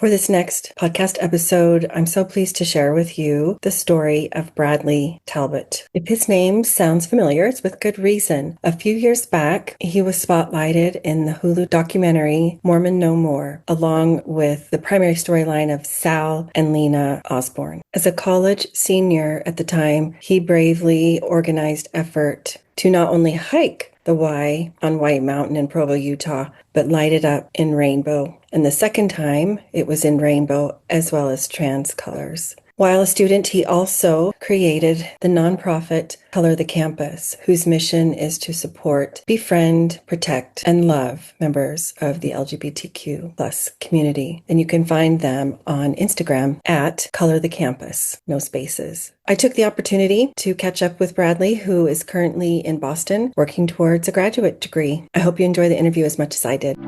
For this next podcast episode, I'm so pleased to share with you the story of Bradley Talbot. If his name sounds familiar, it's with good reason. A few years back, he was spotlighted in the Hulu documentary Mormon No More, along with the primary storyline of Sal and Lena Osborne. As a college senior at the time, he bravely organized effort to not only hike the Y on White Mountain in Provo, Utah, but light it up in rainbow. And the second time, it was in rainbow as well as trans colors. While a student, he also created the nonprofit Color the Campus, whose mission is to support, befriend, protect, and love members of the LGBTQ plus community. And you can find them on Instagram at Color the Campus, no spaces. I took the opportunity to catch up with Bradley, who is currently in Boston working towards a graduate degree. I hope you enjoy the interview as much as I did.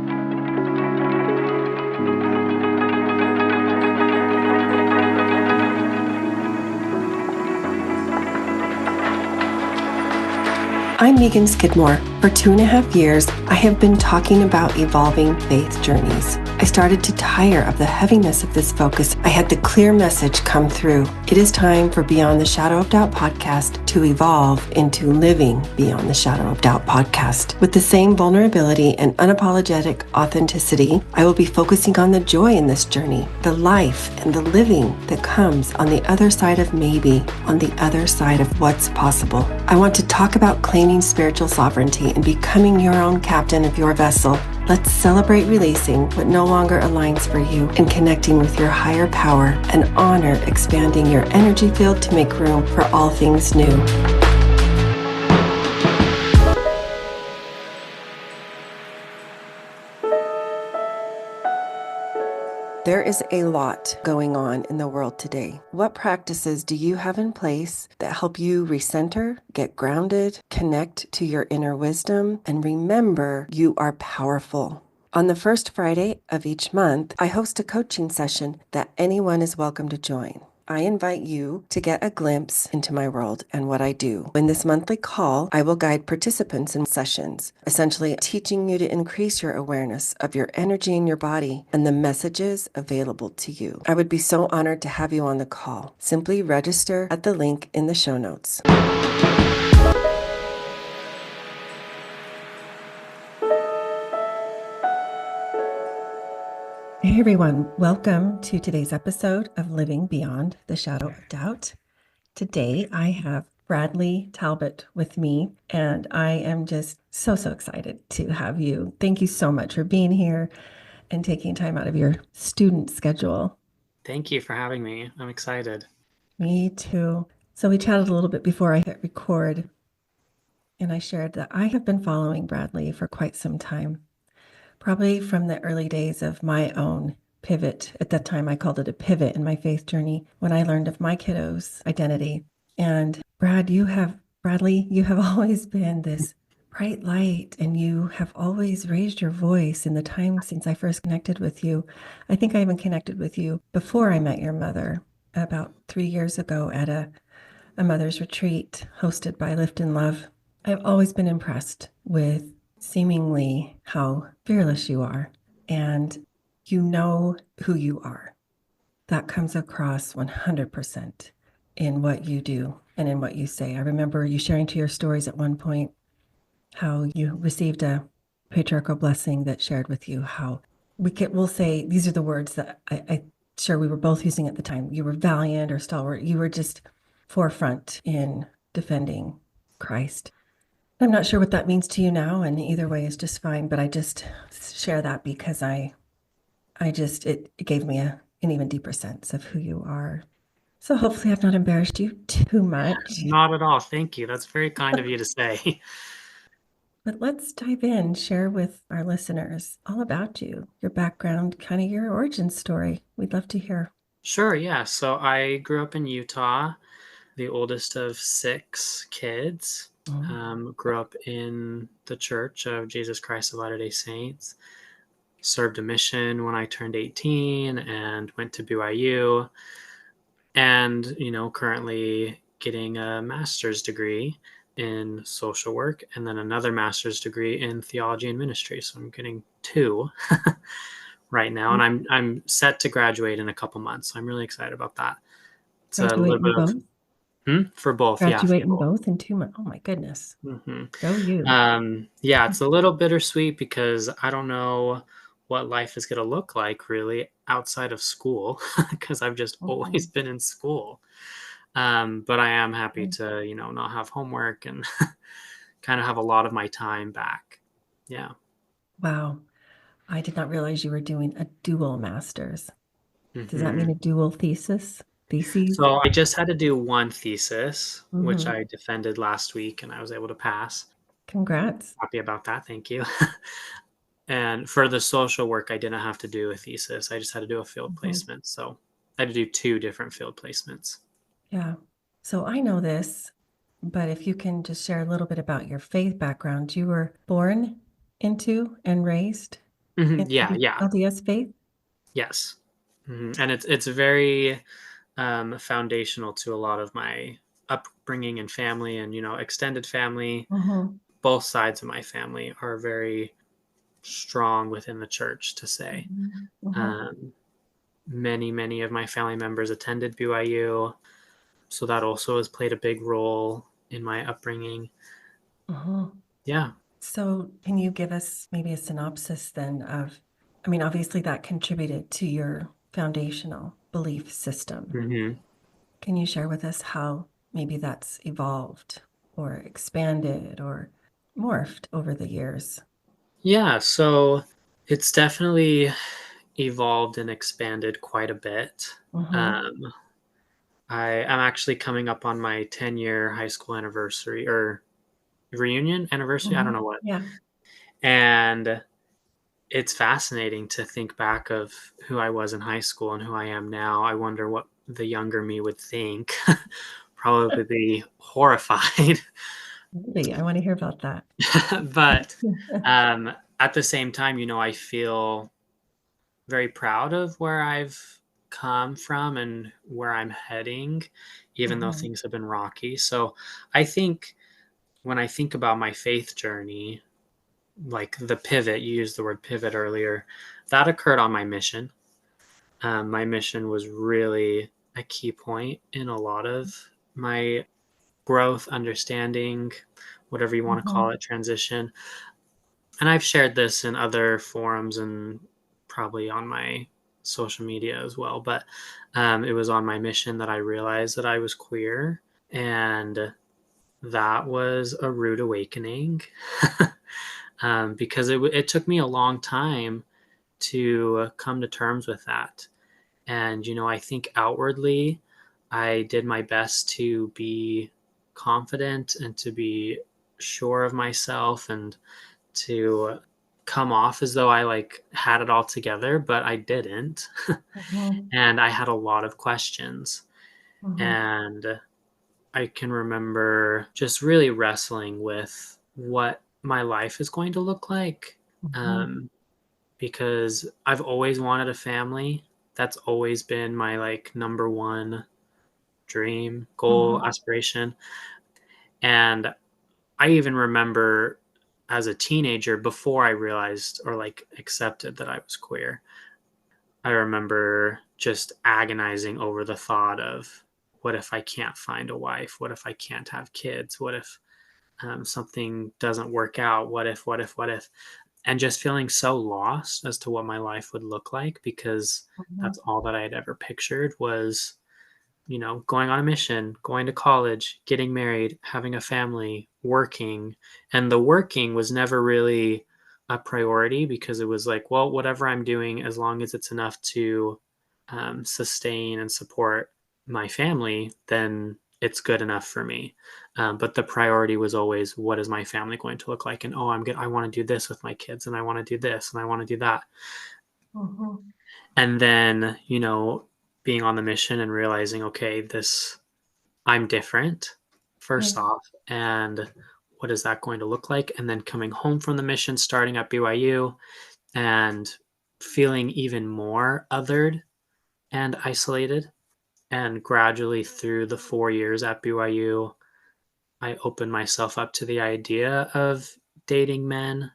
I'm Megan Skidmore. For 2.5 years, I have been talking about evolving faith journeys. I started to tire of the heaviness of this focus. I had the clear message come through. It is time for Beyond the Shadow of Doubt podcast to evolve into Living Beyond the Shadow of Doubt podcast. With the same vulnerability and unapologetic authenticity, I will be focusing on the joy in this journey, the life and the living that comes on the other side of maybe, on the other side of what's possible. I want to talk about claiming spiritual sovereignty and becoming your own captain of your vessel. Let's celebrate releasing what no longer aligns for you and connecting with your higher power and honor expanding your energy field to make room for all things new. There is a lot going on in the world today. What practices do you have in place that help you recenter, get grounded, connect to your inner wisdom, and remember you are powerful? On the first Friday of each month, I host a coaching session that anyone is welcome to join. I invite you to get a glimpse into my world and what I do. In this monthly call, I will guide participants in sessions, essentially teaching you to increase your awareness of your energy in your body and the messages available to you. I would be so honored to have you on the call. Simply register at the link in the show notes. Hey everyone, welcome to today's episode of Living Beyond the Shadow of Doubt. Today I have Bradley Talbot with me, and I am just so excited to have you. Thank you so much for being here and taking time out of your student schedule. Thank you for having me. I'm excited. Me too. So we chatted a little bit before I hit record, and I shared that I have been following Bradley for quite some time. Probably from the early days of my own pivot. At that time, I called it a pivot in my faith journey when I learned of my kiddos' identity. And Bradley, you have always been this bright light, and you have always raised your voice in the time since I first connected with you. I think I even connected with you before I met your mother about 3 years ago at a mother's retreat hosted by Lift and Love. I've always been impressed with seemingly how fearless you are, and you know who you are. That comes across 100% in what you do and in what you say. I remember you sharing to your stories at one point how you received a patriarchal blessing that shared with you how we'll say, these are the words that I sure we were both using at the time. You were valiant or stalwart. You were just forefront in defending Christ. I'm not sure what that means to you now, and either way is just fine, but I just share that because it gave me an even deeper sense of who you are. So hopefully I've not embarrassed you too much. Not at all. Thank you. That's very kind of you to say. But let's dive in, share with our listeners all about you, your background, kind of your origin story. We'd love to hear. Sure, yeah. So I grew up in Utah, the oldest of 6 kids. Grew up in the Church of Jesus Christ of Latter-day Saints. Served a mission when I turned 18 and went to BYU. And, currently getting a master's degree in social work and then another master's degree in theology and ministry. So I'm getting 2 right now, and I'm set to graduate in a couple months. So I'm really excited about that. It's a Graduate little in bit of both? for both, yeah, for Graduate in both. both in 2 months. Oh my goodness. hmm Go you. Yeah, it's a little bittersweet because I don't know what life is going to look like really outside of school because I've just always Mhm. been in school. But I am happy to, not have homework and kind of have a lot of my time back. Yeah. Wow. I did not realize you were doing a dual master's. Does that mean hmm a dual thesis? Theses? So I just had to do one thesis, which Mhm. I defended last week, and I was able to pass. Congrats. Happy about that. Thank you. And for the social work, I didn't have to do a thesis. I just had to do a field Mhm. placement. So I had to do two different field placements. Yeah. So I know this, but if you can just share a little bit about your faith background. You were born into and raised into Yeah, the yeah, LDS faith? yes, and it's very foundational to a lot of my upbringing and family, and extended family. Mhm. Both sides of my family are very strong within the church. To say, Mhm. Mhm. um, many of my family members attended BYU, so that also has played a big role in my upbringing. Mhm. Yeah. So, can you give us maybe a synopsis then of, I mean, obviously that contributed to your foundational belief system. hmm Can you share with us how maybe that's evolved or expanded or morphed over the years? Yeah. So it's definitely evolved and expanded quite a bit. Mm-hmm. Um, I'm actually coming up on my 10-year high school anniversary or reunion anniversary. I don't Mm-hmm. know what. Yeah. And it's fascinating to think back of who I was in high school and who I am now. I wonder what the younger me would think. Probably be horrified. Really, I want to hear about that. But at the same time, I feel very proud of where I've come from and where I'm heading, even though Mm-hmm. things have been rocky. So I think when I think about my faith journey, like the pivot, you used the word pivot earlier, that occurred on my mission. My mission was really a key point in a lot of my growth, understanding, whatever you want to call Mm-hmm. it, transition. And I've shared this in other forums and probably on my social media as well. But it was on my mission that I realized that I was queer. And that was a rude awakening because it took me a long time to come to terms with that. And, I think outwardly, I did my best to be confident and to be sure of myself and to come off as though I like had it all together, but I didn't. Mm-hmm. And I had a lot of questions. Mm-hmm. And I can remember just really wrestling with what my life is going to look like. Mm-hmm. Um, because I've always wanted a family. That's always been my like number one dream, goal, Mm-hmm. aspiration. And I even remember as a teenager before I realized or like accepted that I was queer. I remember just agonizing over the thought of what if I can't find a wife? What if I can't have kids? What if something doesn't work out? What if? And just feeling so lost as to what my life would look like because Mm-hmm. that's all that I had ever pictured was going on a mission, going to college, getting married, having a family, working. And the working was never really a priority because it was like, well, whatever I'm doing, as long as it's enough to sustain and support my family, then it's good enough for me. But the priority was always, what is my family going to look like? And oh, I'm good. I want to do this with my kids, and I want to do this, and I want to do that. Mm-hmm. And then, being on the mission and realizing, okay, I'm different, Yeah. first off, and what is that going to look like? And then coming home from the mission, starting at BYU, and feeling even more othered and isolated. And gradually through the 4 years at BYU, I opened myself up to the idea of dating men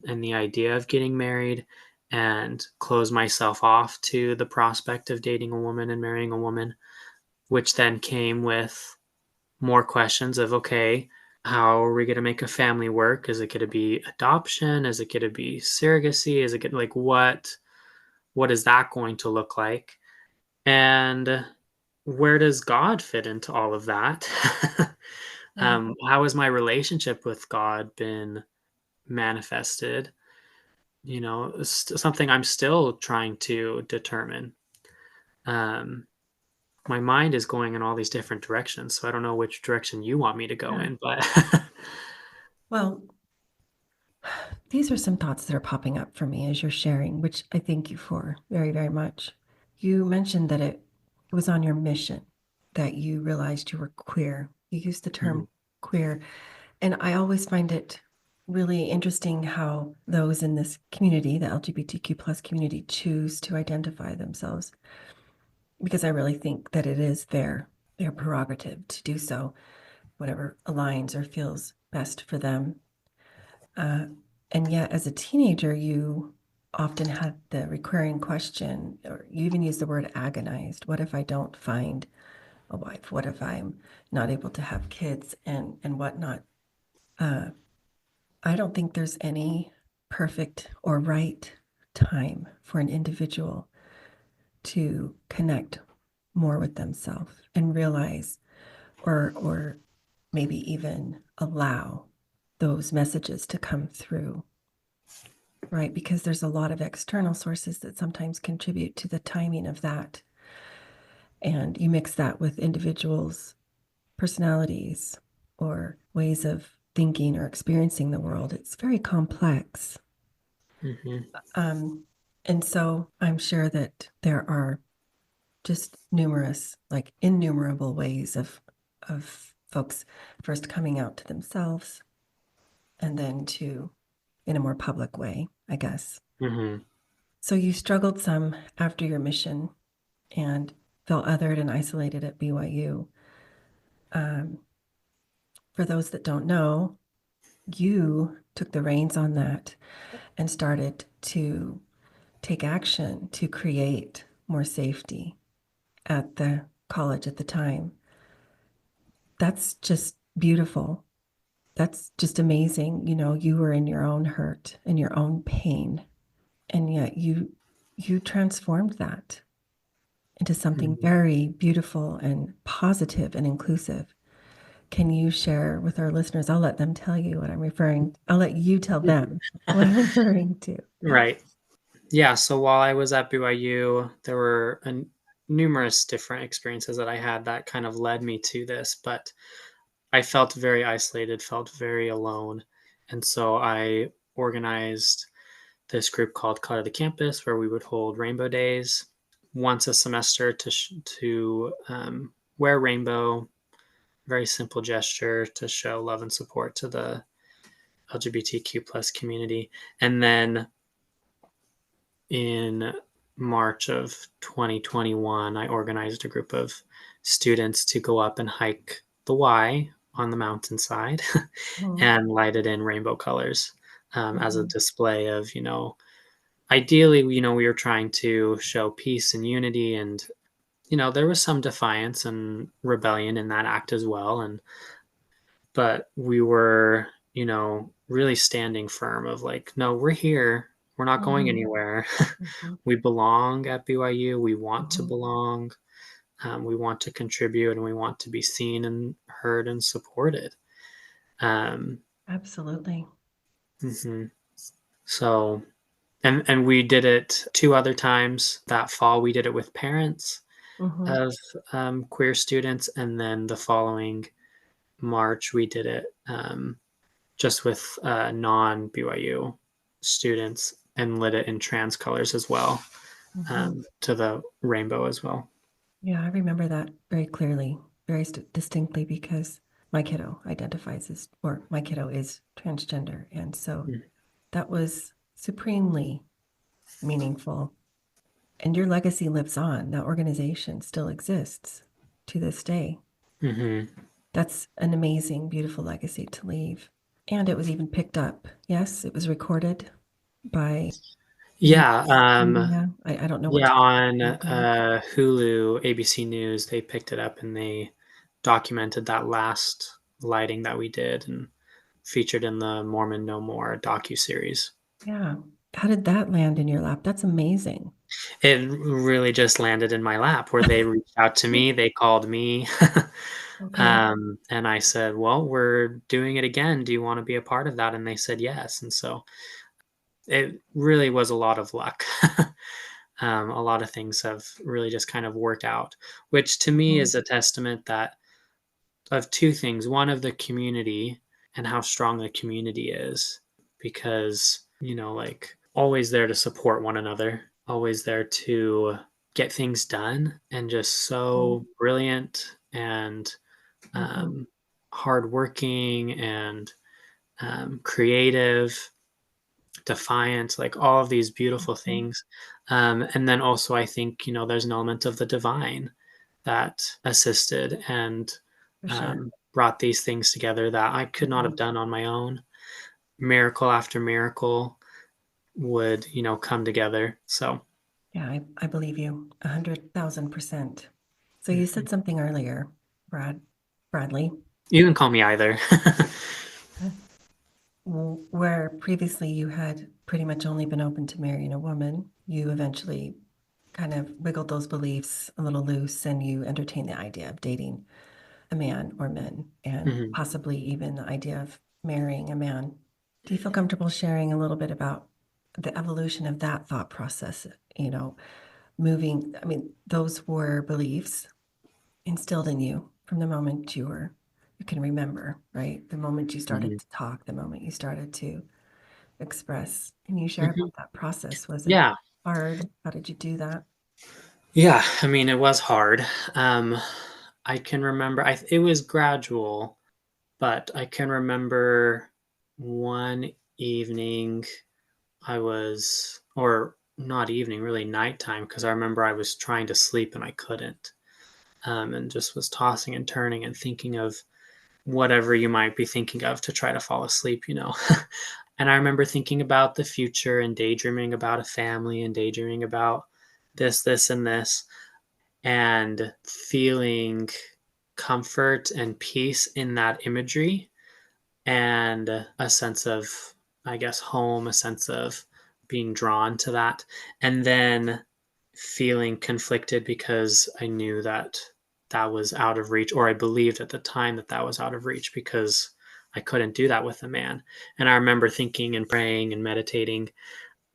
and the idea of getting married. and close myself off to the prospect of dating a woman and marrying a woman, which then came with more questions of, okay, how are we going to make a family work? Is it going to be adoption? Is it going to be surrogacy? Is it going to, like, what is that going to look like? And where does God fit into all of that? Yeah. How has my relationship with God been manifested? Something I'm still trying to determine. Um, my mind is going in all these different directions, so I don't know which direction you want me to go Yeah. in, but Well, these are some thoughts that are popping up for me as you're sharing, which I thank you for very, very much. You mentioned that it was on your mission that you realized you were queer. You used the term Mhm, queer. And I always find it really interesting how those in this community, the LGBTQ plus community, choose to identify themselves, because I really think that it is their prerogative to do so, whatever aligns or feels best for them. Uh, and yet, as a teenager, you often had the recurring question, or you even use the word agonized. What if I don't find a wife? What if I'm not able to have kids and whatnot? Uh, I don't think there's any perfect or right time for an individual to connect more with themselves and realize, or maybe even allow those messages to come through, right? Because there's a lot of external sources that sometimes contribute to the timing of that. And you mix that with individuals' personalities or ways of thinking or experiencing the world. It's very complex. mhm, Um, and so I'm sure that there are just numerous, like innumerable ways of folks first coming out to themselves and then to in a more public way, I guess. mhm, So you struggled some after your mission and felt othered and isolated at BYU. Um, for those that don't know, you took the reins on that and started to take action to create more safety at the college at the time. That's just beautiful. That's just amazing. You know, you were in your own hurt and your own pain, and yet you transformed that into something mhm. very beautiful and positive and inclusive. Can you share with our listeners? I'll let them tell you what I'm referring. I'll let you tell them what I'm referring to. Right. Yeah, so while I was at BYU, there were numerous different experiences that I had that kind of led me to this, but I felt very isolated, felt very alone. And so I organized this group called Color the Campus, where we would hold rainbow days once a semester to wear rainbow. Very simple gesture to show love and support to the LGBTQ plus community. And then in March of 2021, I organized a group of students to go up and hike the Y on the mountainside Mhm, and light it in rainbow colors as a mhm, display of, ideally, we were trying to show peace and unity. And, there was some defiance and rebellion in that act as well. But we were, really standing firm of like, no, we're here. We're not going mhm, anywhere. mhm, We belong at BYU. We want to mhm. belong. We want to contribute and we want to be seen and heard and supported. Um, Absolutely. mhm. So, and we did it two other times that fall. We did it with parents Mhm, of queer students. And then the following March, we did it just with non BYU students and lit it in trans colors as well, mhm. to the rainbow as well. Yeah, I remember that very clearly, very distinctly, because my kiddo identifies as, or my kiddo is transgender. And so that was supremely meaningful. And your legacy lives on. That organization still exists to this day. Mm-hmm. That's an amazing, beautiful legacy to leave. And it was even picked up. Yes, it was recorded by Yeah, Yeah, I don't know what yeah, to on, call them. Hulu, ABC News, they picked it up and they documented that last lighting that we did and featured in the Mormon No More docuseries. Yeah. How did that land in your lap? That's amazing. It really just landed in my lap where they reached out to me, they called me, Okay. and I said, "Well, we're doing it again. Do you wanna be a part of that?" And they said, "Yes." And so it really was a lot of luck. A lot of things have really just kind of worked out, which to me Mhm, is a testament that of 2 things. One, of the community and how strong the community is because, like, always there to support one another, always there to get things done, and just mhm, so brilliant and, mhm, um, hardworking and, creative, defiant, like all of these beautiful mhm. things. And then also, I think, there's an element of the divine that assisted and For sure. brought these things together that I could not have Mhm. done on my own. Miracle after miracle would, come together. So Yeah, I believe you 100,000%. So you mhm. said something earlier, Bradley, You can call me either. uh, where previously you had pretty much only been open to marrying a woman. You eventually kind of wiggled those beliefs a little loose and you entertained the idea of dating a man or men and Mhm, possibly even the idea of marrying a man. Do you feel comfortable sharing a little bit about the evolution of that thought process? You know, moving, I mean, those were beliefs instilled in you from the moment you can remember, right? The moment you started mhm, to talk, the moment you started to express. Can you share mhm. about that process? Was it Yeah, hard? How did you do that? yeah. I mean, it was hard. Um, I can remember. It was gradual. But I can remember one evening or not evening, really nighttime, because I remember I was trying to sleep and I couldn't, and just was tossing and turning and thinking of whatever you might be thinking of to try to fall asleep. And I remember thinking about the future and daydreaming about a family and daydreaming about this, and this, and feeling comfort and peace in that imagery and a sense of, I guess, home, a sense of being drawn to that, and then feeling conflicted because I knew that that was out of reach, or I believed at the time that that was out of reach because I couldn't do that with a man. And I remember thinking and praying and meditating,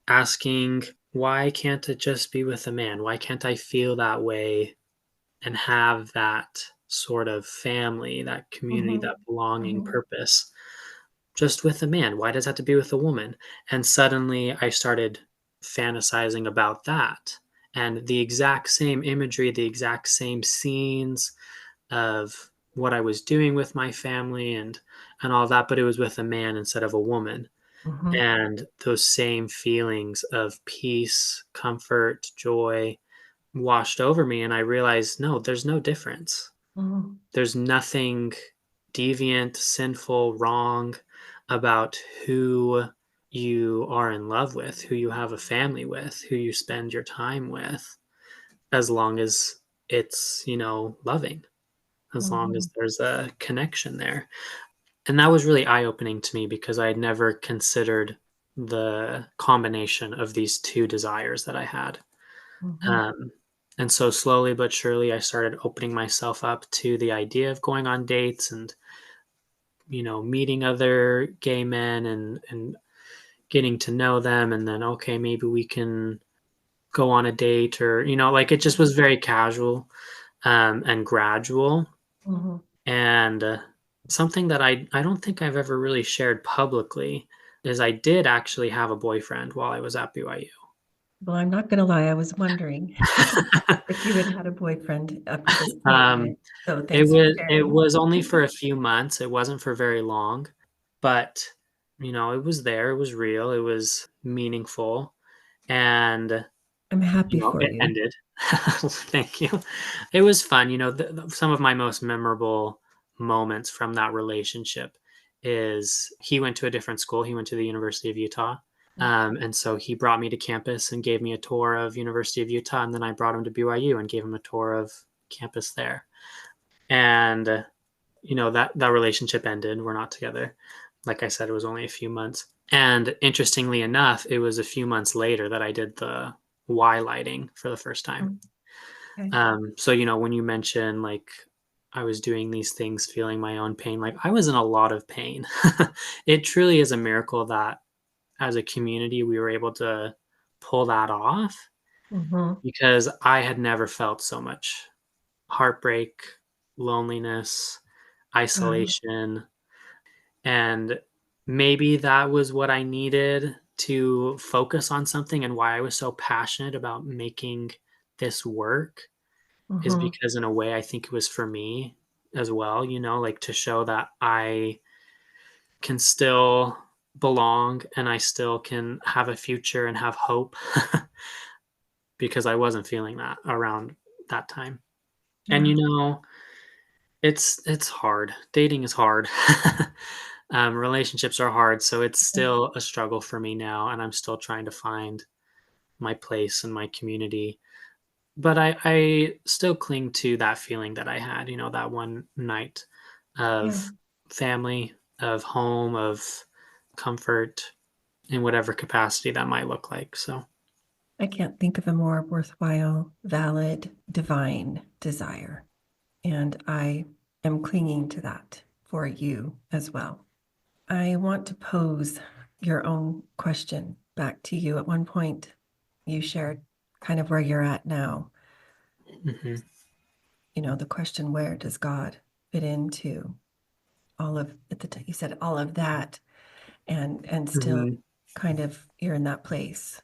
asking, why can't it just be with a man? Why can't I feel that way and have that sort of family, that community, Mhm, that belonging mhm, purpose just with a man? Why does it have to be with a woman? And suddenly I started fantasizing about that and the exact same imagery, the exact same scenes of what I was doing with my family and all that, but it was with a man instead of a woman. mhm, And those same feelings of peace, comfort, joy washed over me and I realized no, there's no difference. mhm, There's nothing deviant, sinful, wrong about who you are in love with, who you have a family with, who you spend your time with, as long as it's, loving, as long as mhm, there's a connection there. And that was really eye opening to me because I had never considered the combination of these two desires that I had. mhm, Um, and so slowly but surely, I started opening myself up to the idea of going on dates and meeting other gay men and getting to know them, and then okay, maybe we can go on a date, or like it just was very casual and gradual, mhm. and something that I don't think I've ever really shared publicly is I did actually have a boyfriend while I was at BYU. Well, I'm not gonna lie, I was wondering if you had had a boyfriend up to this point, um, right? So it thanks for was it sharing. was only for a few months. It wasn't for very long, but it was there. It was real. It was meaningful, and I'm happy for it you. ended. Thank you. It was fun. Some of my most memorable moments from that relationship is he went to a different school. He went to the University of Utah, And so he brought me to campus and gave me a tour of University of Utah, and then I brought him to BYU and gave him a tour of campus there. And that relationship ended. We're not together. Like I said, it was only a few months. And interestingly enough, it was a few months later that I did the Y lighting for the first time. Okay. So when you mention like I was doing these things, feeling my own pain, like I was in a lot of pain. It truly is a miracle that as a community we were able to pull that off, Mm-hmm. because I had never felt so much heartbreak, loneliness, Wow. isolation. And maybe that was what I needed to focus on something, and why I was so passionate about making this work is Mm-hmm. because in a way I think it was for me as well, like to show that I can still belong and I still can have a future and have hope because I wasn't feeling that around that time. And Yeah. it's hard. Dating is hard. Relationships are hard, so it's still a struggle for me now, and I'm still trying to find my place in my community. But I still cling to that feeling that I had, that one night Yeah. of family, of home, of comfort in whatever capacity that might look like. So, I can't think of a more worthwhile, valid, divine desire. And I am clinging to that for you as well. I want to pose your own question back to you. At one point, you shared kind of where you're at now. mhm, The question, where does God fit into all of you said all of that, and still mhm, kind of you're in that place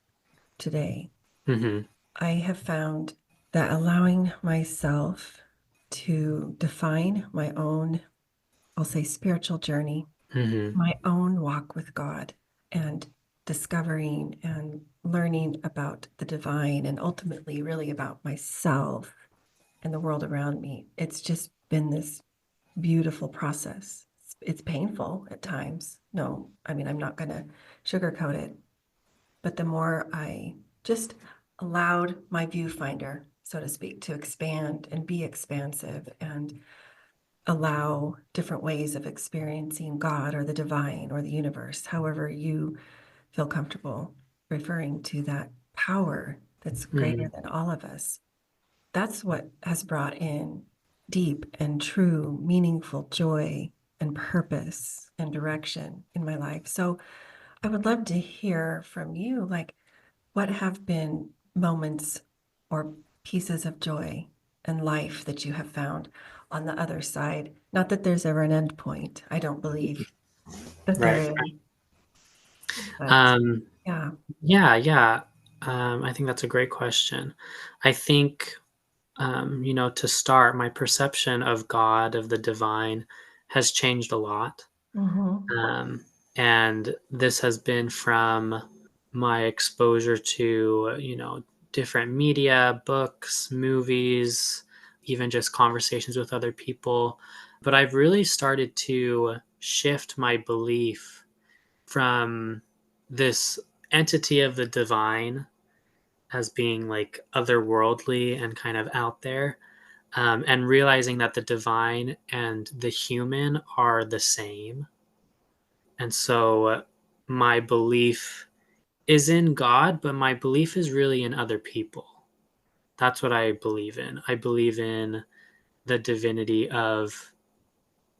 today. mhm, I have found that allowing myself to define my own, I'll say, spiritual journey, mhm, my own walk with God, and discovering and learning about the divine, and ultimately really about myself and the world around me. It's just been this beautiful process. It's painful at times. No, I mean, I'm not going to sugarcoat it. But the more I just allowed my viewfinder, so to speak, to expand and be expansive and allow different ways of experiencing God or the divine or the universe, however you feel comfortable referring to that power that's greater mhm, than all of us. That's what has brought in deep and true, meaningful joy and purpose and direction in my life. So I would love to hear from you, like, what have been moments or pieces of joy and life that you have found on the other side? Not that there's ever an end point. I don't believe that there right. is, but Um, yeah. yeah, yeah. I think that's a great question. I think, to start, my perception of God, of the divine, has changed a lot. Mm-hmm. Um, and this has been from my exposure to, different media, books, movies, even just conversations with other people. But I've really started to shift my belief from this entity of the divine as being like otherworldly and kind of out there, and realizing that the divine and the human are the same. And so my belief is in God, but my belief is really in other people. That's what I believe in. I believe in the divinity of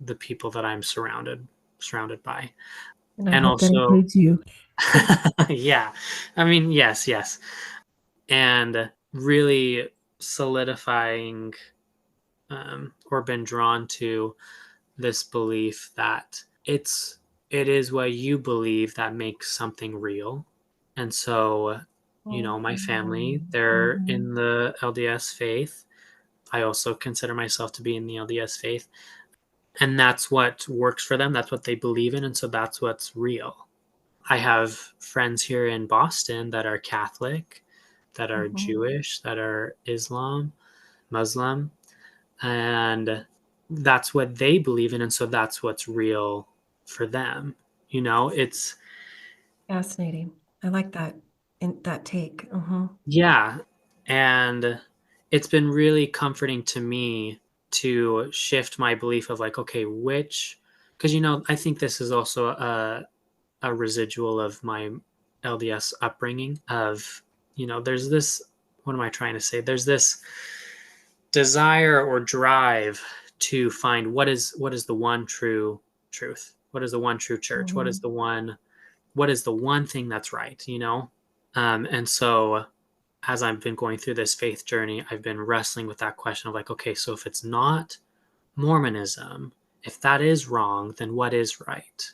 the people that I'm surrounded by. And I And hope that also, includes you. yeah. I mean, yes, yes. And really solidifying, or been drawn to this belief that it is what you believe that makes something real. And so, my family, they're Mm-hmm. in the LDS faith. I also consider myself to be in the LDS faith. And that's what works for them. That's what they believe in. And so that's what's real. I have friends here in Boston that are Catholic, that are Mm-hmm. Jewish, that are Muslim, and that's what they believe in. And so that's what's real for them. It's Fascinating. I like that in that take. Mhm. Yeah, and it's been really comforting to me to shift my belief of like, okay, which, because I think this is also a residual of my LDS upbringing of, there's this, what am I trying to say? There's this desire or drive to find what is the one true truth? What is the one true church? Mhm. What is the one thing that's right, and so as I've been going through this faith journey, I've been wrestling with that question of like, okay, so if it's not Mormonism, if that is wrong, then what is right?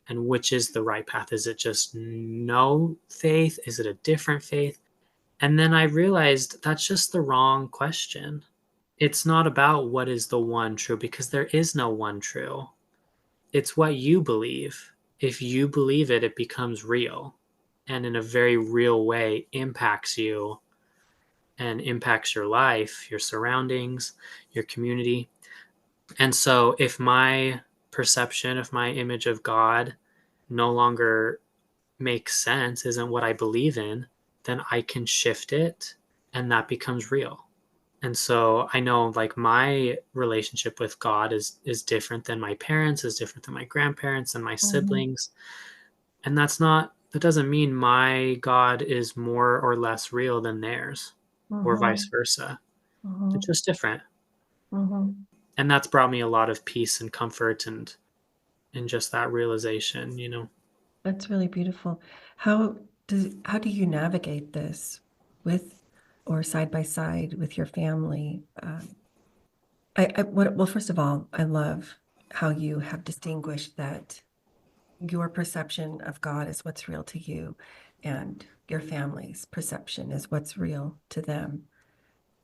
And which is the right path? Is it just no faith? Is it a different faith? And then I realized that's just the wrong question. It's not about what is the one true because there is no one true. It's what you believe. If you believe it, it becomes real and in a very real way impacts you and impacts your life, your surroundings, your community. And so if my perception, if my image of God no longer makes sense, isn't what I believe in, then I can shift it and that becomes real. And so I know like my relationship with God is different than my parents, is different than my grandparents and my Mhm. siblings. And that doesn't mean my God is more or less real than theirs or vice Mhm. versa. It's Mhm. just different. Mhm. And that's brought me a lot of peace and comfort and just that realization. That's really beautiful. How do you navigate this with or side by side with your family? Well, first of all, I love how you have distinguished that your perception of God is what's real to you, and your family's perception is what's real to them.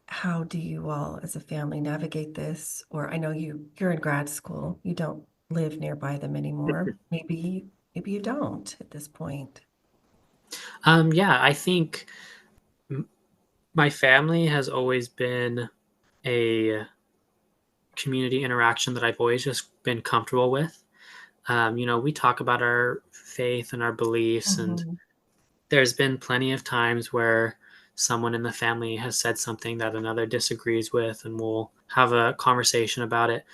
How do you all as a family navigate this? Or I know you're in grad school. You don't live nearby them anymore. Maybe you don't at this point. Yeah, I think m- my family has always been a community interaction that I've always just been comfortable with. We talk about our faith and our beliefs, and Mhm. there's been plenty of times where someone in the family has said something that another disagrees with, and we'll have a conversation about it.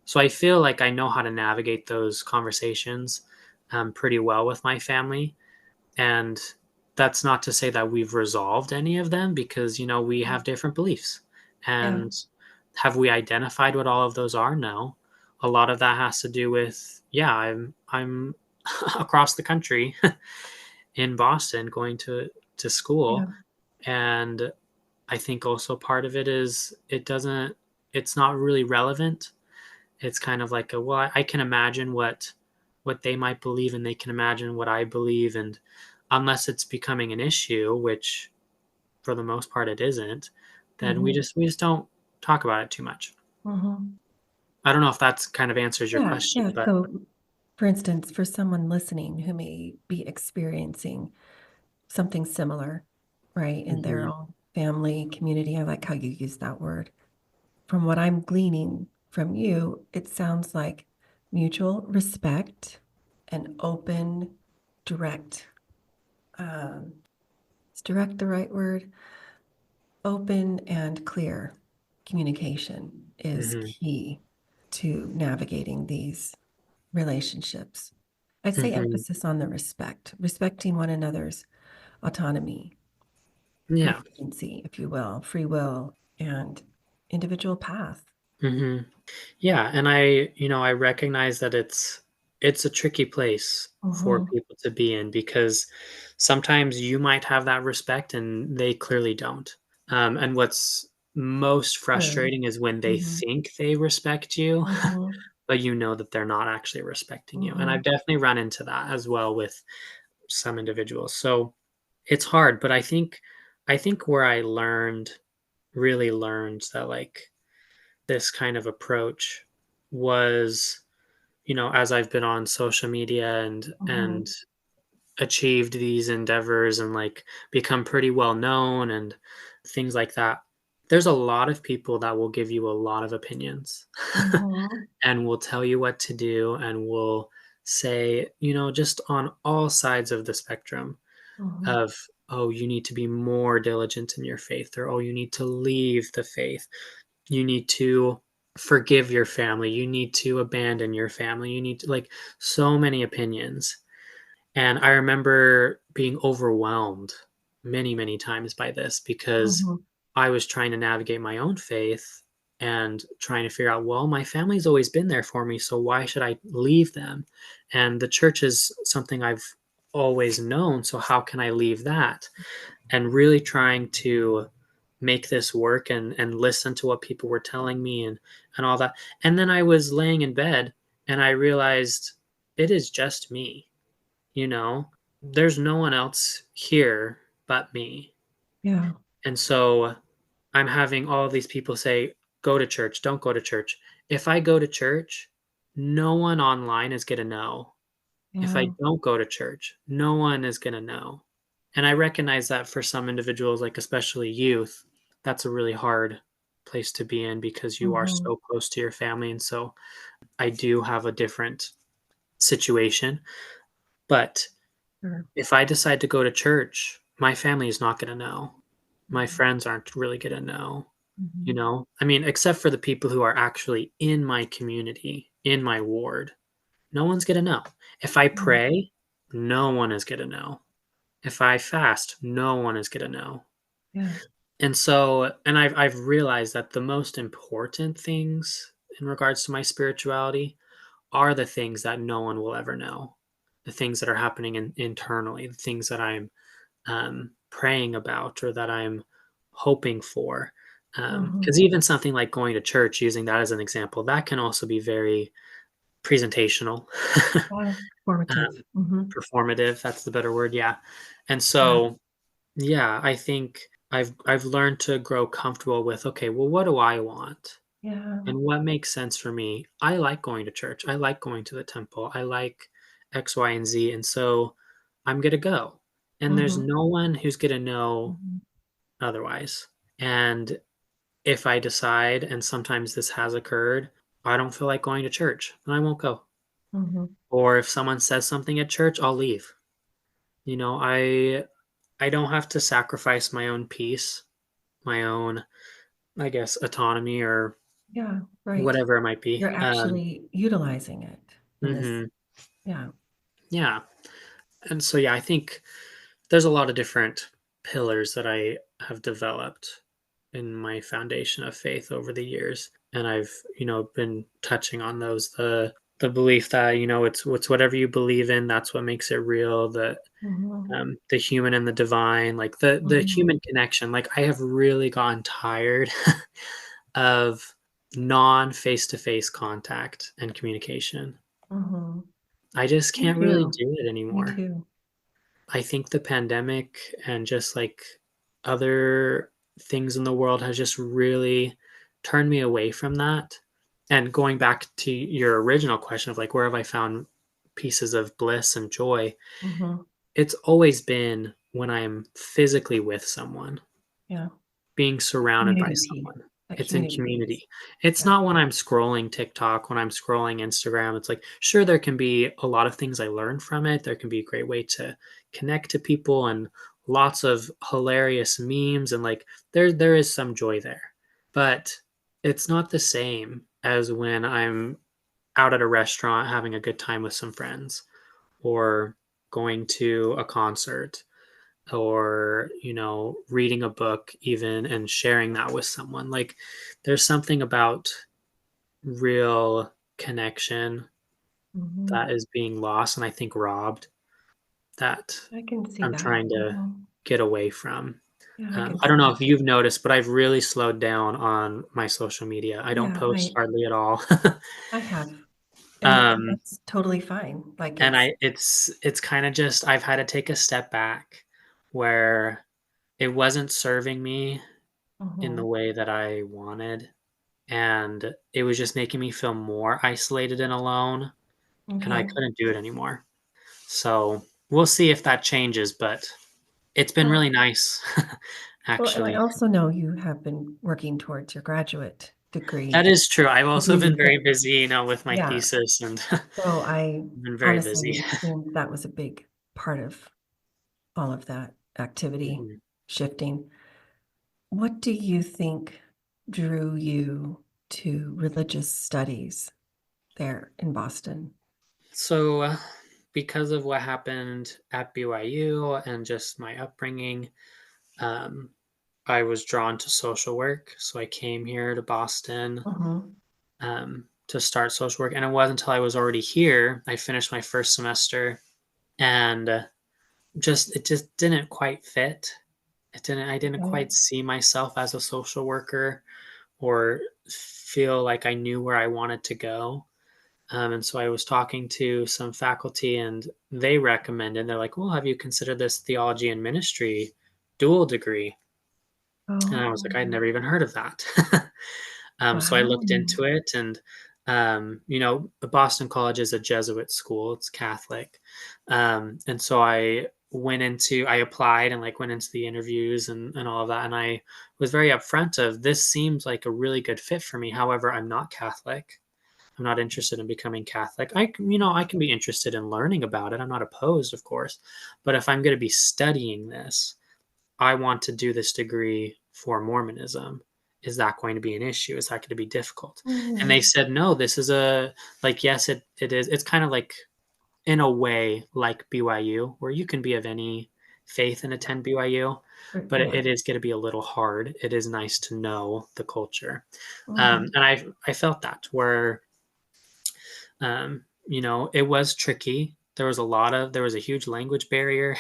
So I feel like I know how to navigate those conversations pretty well with my family. And that's not to say that we've resolved any of them because, we have different beliefs. Yeah, And have we identified what all of those are? No. A lot of that has to do with, yeah, I'm across the country in Boston going to yeah, school. And I think also part of it is it's not really relevant. It's kind of like well, I can imagine what they might believe, and they can imagine what I believe, and unless it's becoming an issue, which for the most part it isn't, then we mhm, just we just don't talk about it too much. mhm. I don't know if that's kind of answers your Yeah, question, yeah. but So, for instance, for someone listening who may be experiencing something similar, right, in their mhm, own family, community, I like how you use that word. From what I'm gleaning from you, it sounds like mutual respect and open, direct, um, is direct the right word? Open and clear communication is mhm, key to navigating these relationships. I'd say mhm, emphasis on the respect, respecting one another's autonomy, yeah, agency, if you will, free will, and individual path. mhm. Yeah, and I recognize that it's a tricky place for Mhm. people to be in because sometimes you might have that respect and they clearly don't. And what's most True. frustrating is when they Mhm. think they respect you, Mhm. but you know that they're not actually respecting you. And I've Mhm. definitely run into that as well with some individuals. So it's hard, but I think where I really learned that like this kind of approach was, as I've been on social media and Mhm. achieved these endeavors and like become pretty well known and things like that. There's a lot of people that will give you a lot of opinions Mhm. and will tell you what to do and will say, just on all sides of the spectrum. Mhm. of, oh, you need to be more diligent in your faith, or oh, you need to leave the faith. You need to forgive your family. You need to abandon your family. You need to, like, so many opinions. And I remember being overwhelmed many, many times by this because Mhm. I was trying to navigate my own faith and trying to figure out, well, my family's always been there for me, so why should I leave them? And the church is something I've always known, so how can I leave that? And really trying to make this work and listen to what people were telling me and all that. And then I was laying in bed and I realized it is just me, you know? There's no one else here but me. Yeah. And so I'm having all of these people say, go to church, don't go to church. If I go to church, no one online is going to know. If I Yeah. don't go to church, no one is going to know. And I recognize that for some individuals, like especially youth, that's a really hard place to be in because you are Mhm. so close to your family. And so I do have a different situation. But Sure. if I decide to go to church, my family is not going to know. My Mhm. friends aren't really going to know. You Mhm. know, I mean, except for the people who are actually in my community, in my ward, no one's going to know. If I Yeah. pray, no one is going to know. If I fast, no one is going to know. Yeah. And so, and I've realized that the most important things in regards to my spirituality are the things that no one will ever know. The things that are happening internally, the things that I'm praying about or that I'm hoping for. Mhm. Because even something like going to church, using that as an example, that can also be very presentational, Yeah. Formative. um, Mhm. performative. That's the better word. Yeah. And Yeah. so, yeah, I think I've learned to grow comfortable with, okay, well, what do I want? Yeah. And what makes sense for me? I like going to church. I like going to the temple. I like X, Y, and Z. And so I'm going to go. And there's Mhm. no one who's going to know Mhm. otherwise. And if I decide, and sometimes this has occurred, I don't feel like going to church, then I won't go. Mhm. Or if someone says something at church, I'll leave. You know, I don't have to sacrifice my own peace, my own, I guess, autonomy or Yeah. Right. whatever it might be. You're actually utilizing it in this. Mhm. Yeah. Yeah. And so, yeah, I think there's a lot of different pillars that I have developed in my foundation of faith over the years, and I've been touching on those. The belief that it's whatever you believe in, that's what makes it real. Mhm. The human and the divine, like the Mhm. human connection. Like I have really gotten tired of non face to face contact and communication. Mhm. I just Me can't really too. do it Me anymore. too. I think the pandemic and just like other things in the world has just really turned me away from that. And going back to your original question of like, where have I found pieces of bliss and joy? Mhm. It's always been when I'm physically with someone, Yeah. being surrounded by Community piece. someone. That It's in community piece. community. It's Yeah. not when I'm scrolling TikTok, when I'm scrolling Instagram. It's like, sure, there can be a lot of things I learn from it. There can be a great way to connect to people and lots of hilarious memes and like there is some joy there. But it's not the same as when I'm out at a restaurant having a good time with some friends or going to a concert or reading a book even and sharing that with someone. Like there's something about real connection Mhm. that is being lost and I think robbed, that I can see I'm that. trying to Mhm. get away from. Yeah, I can I see don't know that. if you've noticed, but I've really slowed down on my social media. I don't Yeah, post I hardly at all. I have, and um, that's totally fine. Like, and it's it's kind of just I've had to take a step back where it wasn't serving me in the mhm, way that I wanted. And it was just making me feel more isolated and alone, and I okay. couldn't do it anymore. So, we'll see if that changes, but it's been Well really nice, well, and I actually. also know you have been working towards your graduate That degree. is true. I've I also believe been you very said. busy, with my Yeah. thesis and So I been very busy. honestly assumed that was a big part of all of that activity Mhm. shifting. What do you think drew you to religious studies there in Boston? So, because of what happened at BYU and just my upbringing, um, I was drawn to social work. So I came here to Boston Mhm. to start social work. And it wasn't until I was already here, I finished my first semester, and just it just didn't quite fit. I didn't Okay. quite see myself as a social worker or feel like I knew where I wanted to go. And so I was talking to some faculty, and they recommended, they're like, well, have you considered this theology and ministry dual degree? And I was like, I'd Oh, never even heard of that. So I wow. looked into it, and the Boston College is a Jesuit school; it's Catholic, and so I applied and like went into the interviews and all of that, and I was very upfront of this seems like a really good fit for me. However, I'm not Catholic. I'm not interested in becoming Catholic. I can be interested in learning about it. I'm not opposed, of course, but if I'm going to be studying this, I want to do this degree for Mormonism. Is that going to be an issue? Is that going to be difficult? And they Mm, said, no, this is a, like, yes, it is. It's kind of like, in a way, like BYU, where you can be of any faith and attend BYU, but yeah. it is going to be a little hard. It is nice to know the culture. Mhm. And I felt that where, it was tricky. There was a huge language barrier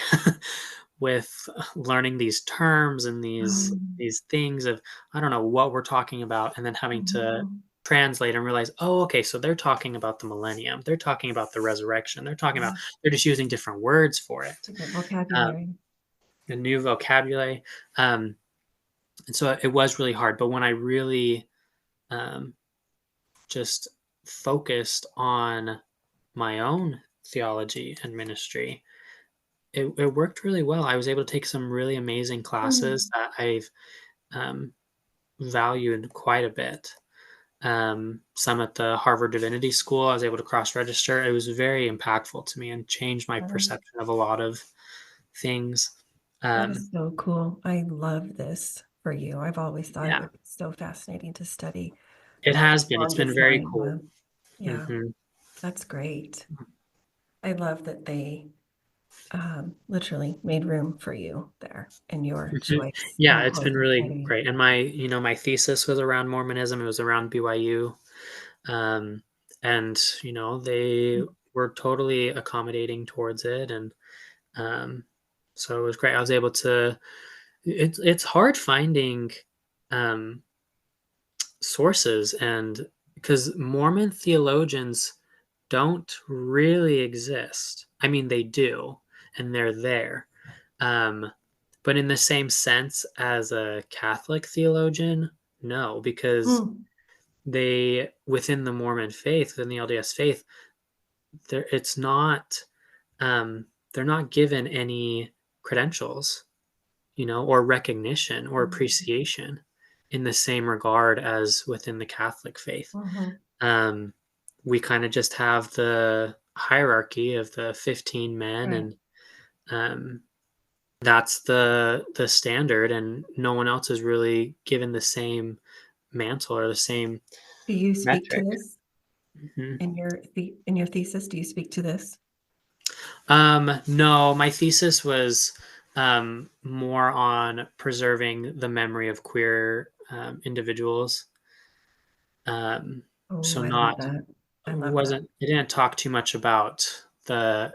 with learning these terms and Um, these things of I don't know what we're talking about, and then having to mhm. translate and realize, oh, okay, so they're talking about the millennium, they're talking about the resurrection, they're just using different words for it, Different um, vocabulary. the new vocabulary, um, and so it was really hard. But when I really um, just focused on my own theology and ministry, it worked really well. I was able to take some really amazing classes Mm. that I've um, valued quite a bit. Some at the Harvard Divinity School, I was able to cross register. It was very impactful to me and changed my Um, perception of a lot of things. that Um, is so cool. I love this for you. I've always thought it yeah, would be so fascinating to study it more has been. It's along been this very line. cool. Yeah, Hmm. that's great. I love that they literally made room for you there and your Hmm. choice in Yeah, the it's course been of really study. great. And my thesis was around Mormonism. It was around BYU. Um, and, they were totally accommodating towards it. And Um, so it was great. I was able to. It's hard finding um, sources, and because Mormon theologians don't really exist. I mean, they do, and they're there, um, but in the same sense as a Catholic theologian, no, because Mm, they within the Mormon faith, within the LDS faith, there it's not. They're not given any credentials, or recognition or mm, appreciation in the same regard as within the Catholic faith. mhm. Um, we kind of just have the hierarchy of the 15 men, Right. and um, that's the standard, and no one else is really given the same mantle or the same Do you speak to metric. this Mhm. in your thesis? Do you speak to this? No, my thesis was more on preserving the memory of queer individuals. Um, Oh, so I love not that. I love that. wasn't it didn't talk too much about the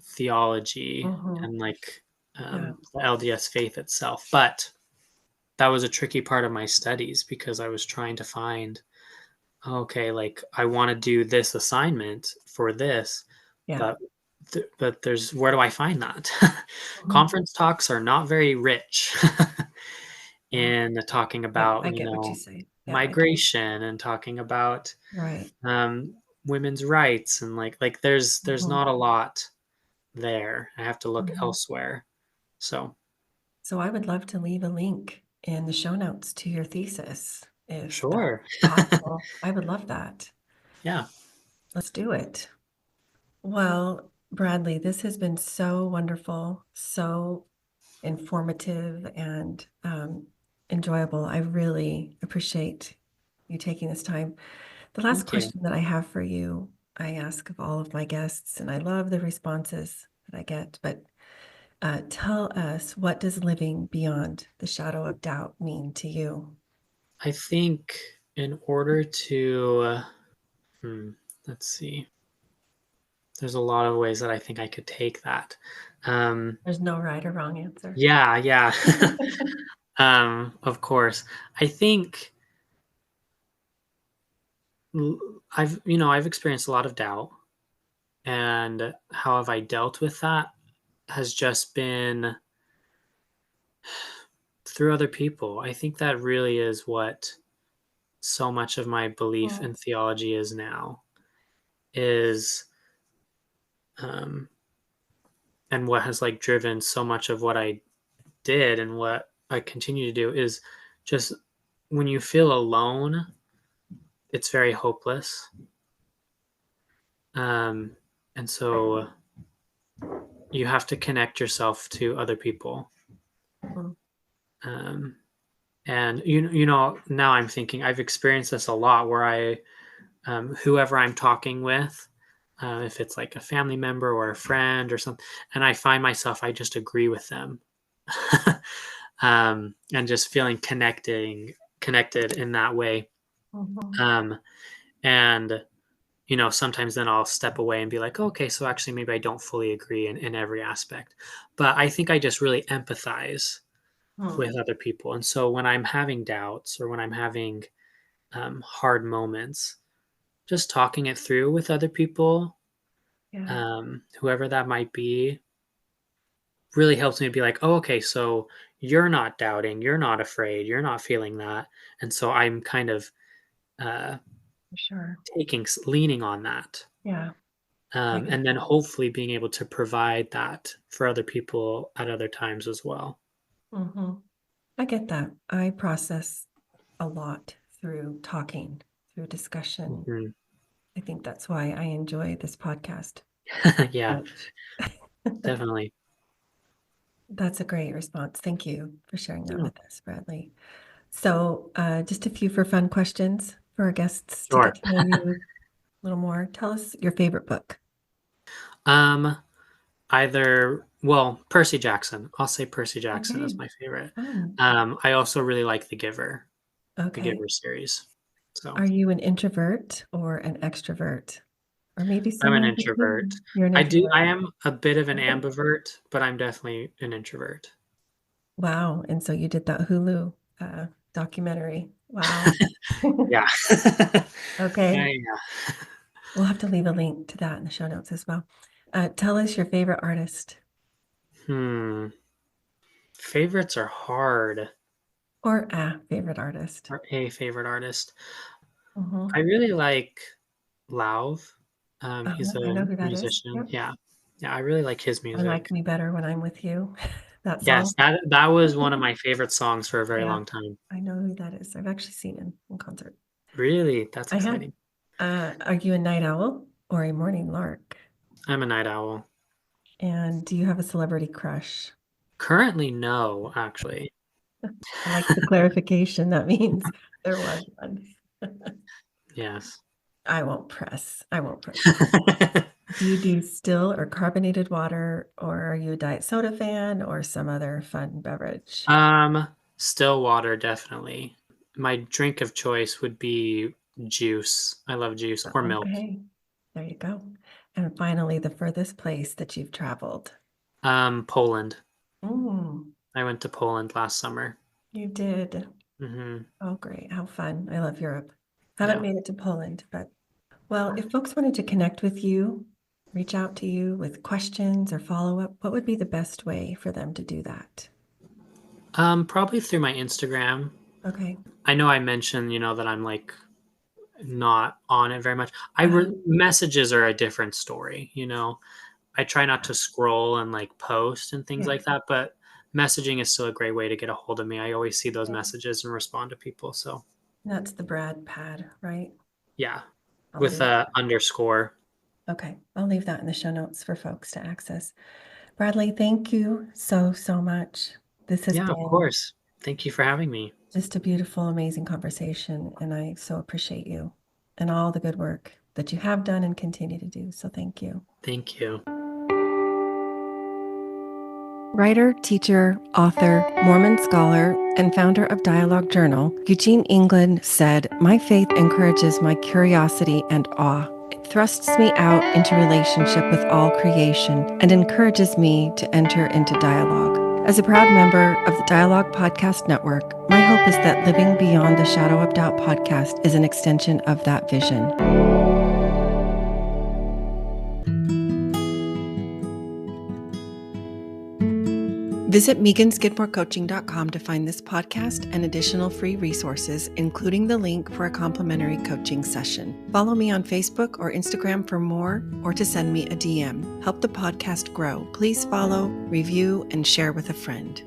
theology Mhm. and like Yeah. the LDS faith itself, but that was a tricky part of my studies because I was trying to find okay, like I want to do this assignment for this, Yeah. but but there's where do I find that? Mhm. Conference talks are not very rich Yeah. in talking Yep, about, I get what you say. Yeah, I do. migration and talking about Right. um, women's rights and like there's Mhm. not a lot there. I have to look Mhm. elsewhere. So So I would love to leave a link in the show notes to your thesis if that's sure. possible. I would love that. Yeah. Let's do it. Well, Bradley, this has been so wonderful, so informative and enjoyable. I really appreciate you taking this time. The last Thank you. question that I have for you, I ask of all of my guests, and I love the responses that I get, but tell us, what does living beyond the shadow of doubt mean to you? I think in order to, let's see, there's a lot of ways that I think I could take that. Um, There's no right or wrong answer. yeah, yeah. Of course. I think I've experienced a lot of doubt, and how have I dealt with that has just been through other people. I think that really is what so much of my belief Mm, in theology is now, is um and what has like driven so much of what I did and what I continue to do is just when you feel alone, it's very hopeless. Um and so you have to connect yourself to other people. mm, Um and now I'm thinking I've experienced this a lot where whoever I'm talking with, if it's like a family member or a friend or something, and I find myself, I just agree with them, and just feeling connected in that way. mhm. Um, and sometimes then I'll step away and be like, okay, so actually maybe I don't fully agree in every aspect, but I think I just really empathize Mm, with other people. And so when I'm having doubts or when I'm having hard moments, just talking it through with other people, yeah, whoever that might be, really helps me be like, oh, okay, so you're not doubting, you're not afraid, you're not feeling that. And so I'm kind of uh, for sure. leaning on that. Yeah, I get And then that. hopefully being able to provide that for other people at other times as well. Hmm. I get that. I process a lot through talking, through discussion. Mhm. I think that's why I enjoy this podcast Yeah, so much. definitely. That's a great response. Thank you for sharing that Yeah, with us, Bradley. So, just a few for fun questions for our guests to sure. get to know you a little more. Tell us your favorite book. Um, Percy Jackson. I'll say Percy Jackson Okay, is my favorite. fun. I also really like the Okay. Giver series. So Are you an introvert or an extrovert? Or maybe I'm an somewhere in introvert. between? You're an introvert. I am a bit of an Okay. ambivert, but I'm definitely an introvert. Wow. And so you did that Hulu documentary. Wow. Yeah. Okay. Yeah. We'll have to leave a link to that in the show notes as well. Tell us your favorite artist Hmm. Favorites are hard. or a favorite artist. Or a favorite artist. I Hmm. really like Lauv. He's I know a who that is. musician. Yep. Yeah. Yeah, I really like his I like music. Me Better When I'm With You. That Yes, song. that was one of my favorite songs for a very Yeah, long time. I know who that is. I've actually seen him in concert. Really? That's I have. exciting. Are you a night owl or a morning lark? I'm a night owl. And do you have a celebrity crush? Currently, no, actually. I like the clarification. That means there was one. Yes. I won't press. I won't press. Do you do still or carbonated water, or are you a diet soda fan or some other fun beverage? Um, Still water, definitely. My drink of choice would be juice. I love juice or milk. Okay, there you go. And finally, the furthest place that you've traveled. Poland. Mm, I went to Poland last summer. you did. Hmm. Oh, great. How fun. I love Europe. Haven't Yeah. made it to Poland, but well, if folks wanted to connect with you, reach out to you with questions or follow up, what would be the best way for them to do that? Probably through my Instagram. Okay. I know I mentioned, that I'm like not on it very much. Uh, Messages are a different story. I try not to scroll and like post and things yeah, like that, but messaging is still a great way to get a hold of me. I always see those yeah. messages and respond to people. So That's the Brad pad, right? yeah, I'll with leave. a underscore. Okay, I'll leave that in the show notes for folks to access. Bradley, thank you so, so much. This has Yeah, of been course. Thank you for having me. just a beautiful, amazing conversation, and I so appreciate you and all the good work that you have done and continue to do. So thank you. Thank you. Writer, teacher, author, Mormon scholar, and founder of Dialogue Journal, Eugene England said, "My faith encourages my curiosity and awe. It thrusts me out into relationship with all creation and encourages me to enter into dialogue." As a proud member of the Dialogue Podcast Network, my hope is that Living Beyond the Shadow of Doubt podcast is an extension of that vision. Visit meganskidmorecoaching.com to find this podcast and additional free resources, including the link for a complimentary coaching session. Follow me on Facebook or Instagram for more, or to send me a DM. Help the podcast grow. Please follow, review, and share with a friend.